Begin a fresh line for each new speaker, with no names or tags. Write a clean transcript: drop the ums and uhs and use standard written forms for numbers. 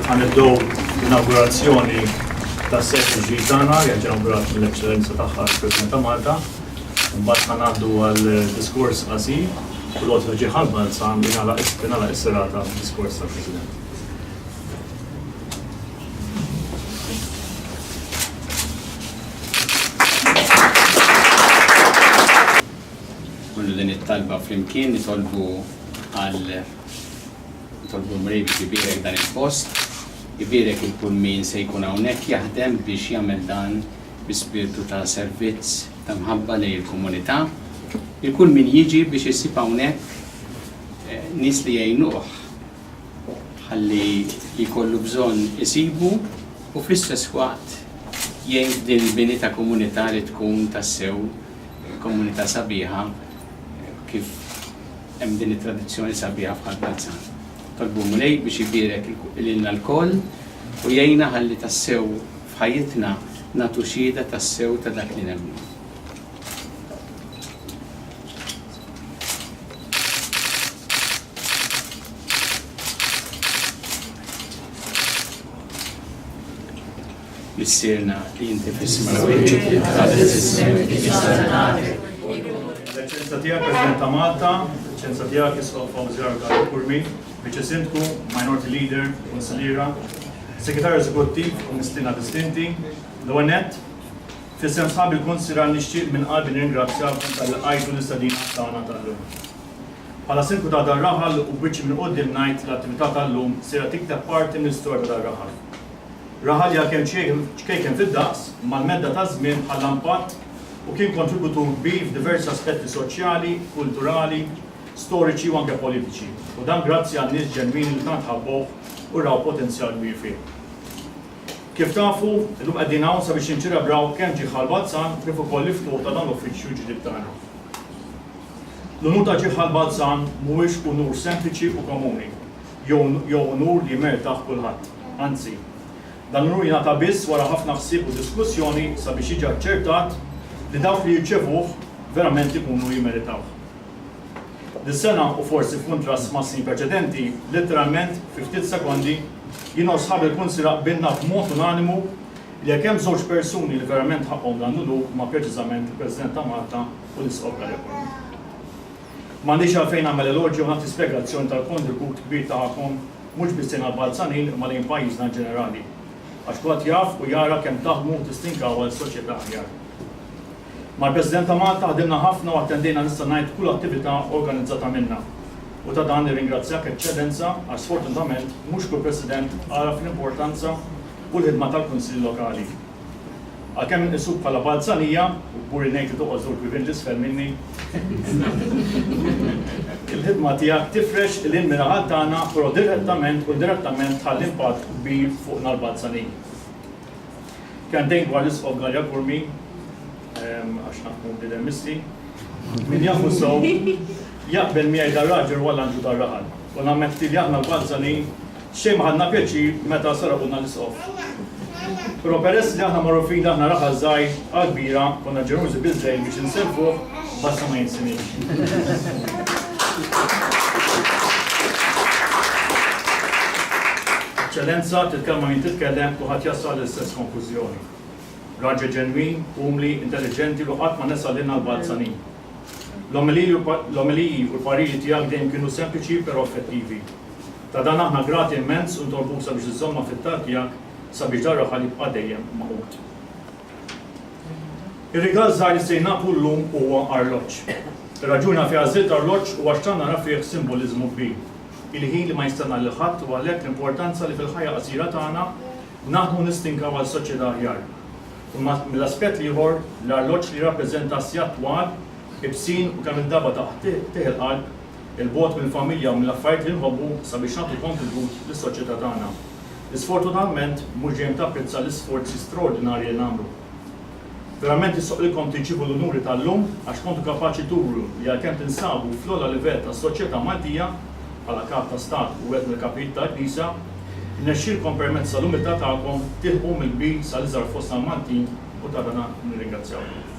Għanibdow l-inaugurazzjoni ta' s-sekli ġitana, ġenawgurat l-Eccellenza taħħa l-President ta' Malta, mbagħad ħanaddu għal-diskors qasir, u l-għotra ġiħal Balza binala s-serata diskors ta' President.
Kullu din it-talba flimkien nitolbu mrejbi jibirek dan il-post, jibirek il-kull min se jkun hawnhekk jaħdem biex jagħmel dan bi-spiritu ta' servizz ta' mħabba lejn il-komunità. Il-kull min jiġi biex isib hawnhekk nies li jgħinuh ħalli jkollu bżonn isibu u fl-istess waqt jgħin din il-bini ta' komunità li tkun tassew komunità sabiħa kif hemm din it-tradizzjoni sabiħa bħal Balzan. Tolbu mulej biex jibirek l-inna l-koll u jgħina ħalli tassew f'ħajjitna natu xhieda tassew ta' dak li nemmnu. Missirna li jinti fis-sma
L-Eccellenza tiegħek President ta' Malta, l-Eccellenza tiegħek Isqof Fawżjar Kurmi, Vice Sindku, Minority Leader, Konsiliera, Segretarju Eżekuttiv u Mistina Distinti, l-ewwel nett, fis-sem sħabi l-Konsiliera nixtieq minn qalbi nirringrazzjakom tal-qajtu l-istadina tagħna tal-lum. Bħala Sindku ta' dar raħal u biċċi minn quddiem ngħid l-attività tal-lum sejra tiktab parti mill-istorja ta' dar raħal. Raħal kemm ċkejken fid-daqs mal-medda ta' żmien bħala impatt u kien kontributur kbir f'diversi aspetti soċjali, kulturali, storiċi u anke politiċi. U dan grazzi għan nies ġenwini li tant ħabbuh u raw potenzjal kbir fih. Kif tafu, illum qegħdin hawn sabiex inċelebraw kemm ġie Balzan kif ukoll l-iftuħ ta' dan l-uffiċċju ġdid tagħna. L-unur ta' ġie Balzan mhuwiex unur sempliċi u komuni, jew unur li jmertaħ kulħadd. Anzi, dan l-unur jingħata biss wara ħafna ħsieb u diskussjoni sabiex jiġi aċċertat li dawk li jirċevuh verament ikunu jimmeritaw. Dis-sena u forsi f'kuntrast ma' snin preċedenti, letteralment fi ftit sekondi jiena u sħabi l-Kunsiliera qbilna b'mod unanimu li jekk hemm żewġ persuni li verament ħaqhom dan l-uluk ma' preċiżament il-President ta' Malta u l-Isqof Kurmi. M'għandix għalfejn nagħmel elogju u nagħti spjegazzjoni tal-kontribut kbir tagħkom mhux biss lejn Balzanin imma lejn pajjiżna ġenerali. Għax kulħadd jaf u jara kemm taħdmu tistinkaw għall-soċjetà aħjar. Mal-President ta' Malta ħdimna ħafna u attendejna nista' ngħid kull attività organizzata minnha. U ta' dan nirringrazzjak Eċċellenza għax sfortunatament mhux kull President għaraf l-importanza u l-ħidma tal-Kunsilli Lokali. Għalkemm inqisuk bħala Balzanija, u buri ngħid li toqgħod żur kwibin l-isfel minni, il-ħidma tiegħek tifrex il-inmiraħat tagħna però direttament ħalli impatt kbir fuqna l-Balzanin. Kemm dejn dwar l-Isqof Kurmi, għax naħdmu b'idemisti, min jafu sew jaqbel miegħi dar-raġel wara għandu dar-raħal. U nammetti li aħna l-Balzanin xejn ma ħadna pjaċir meta sarabulna l-Isqof. Però peress li aħna magħrufin aħna raħal żgħir għal kbira konna ġerużi biżżejjed biex inselfuh basta ma jinsinix. Eċċellenza titkellem min titkellem u ħadd jassal l-istess konklużjoni. Raġel ġenwin, umli, intelligenti u qatt ma nesal lilna l-Balzanin. L-omeliji u l-pariri tiegħek dejjem kienu sempliċi però effettivi. Ta' dan aħna grati immens u ntolbuk sabiex iżomma fit-tal tiegħek sabiex dar-raħal jibqa' dejjem magħqud. Ir-rigal żgħar li se jingħatu llum huwa arloġġ. Ir-raġuni fiha żied arloġġ huwa x'tan nara fih simboliżmu kbir. Il-ħin li ma jistenna lil ħadd u għalhekk l-importanza li fil-ħajja qasira tagħna naħdmu nistinkaw għall-soċjetà aħjar. U mill-aspett ieħor l-arloġġ li jirrappreżenta sjat twal, ibsin u kemm id-daba taħt il-qalb, il-bogħod mill-familja u mill-affarijiet li nħobbu sabiex nagħtu kontribut lis-soċjetà tagħna. Sfortunatament, mhux ġejjem tapprezza l-isforzi straordinarji li nagħmlu. Verament jissoqilkom tiġibu l-unuri tal-lum għax kontu kapaċi turu li għalkemm tinsabu fl-ola livell tas-soċjetà Maltija bħala kap ta' stat u għed mill-kapijiet tal-Knisja, innexxielkom permezz tal-umità tagħkom tilħu mill-kbir sal-iżgħar fostna Maltin u ta' dana nirringrazzjawkom.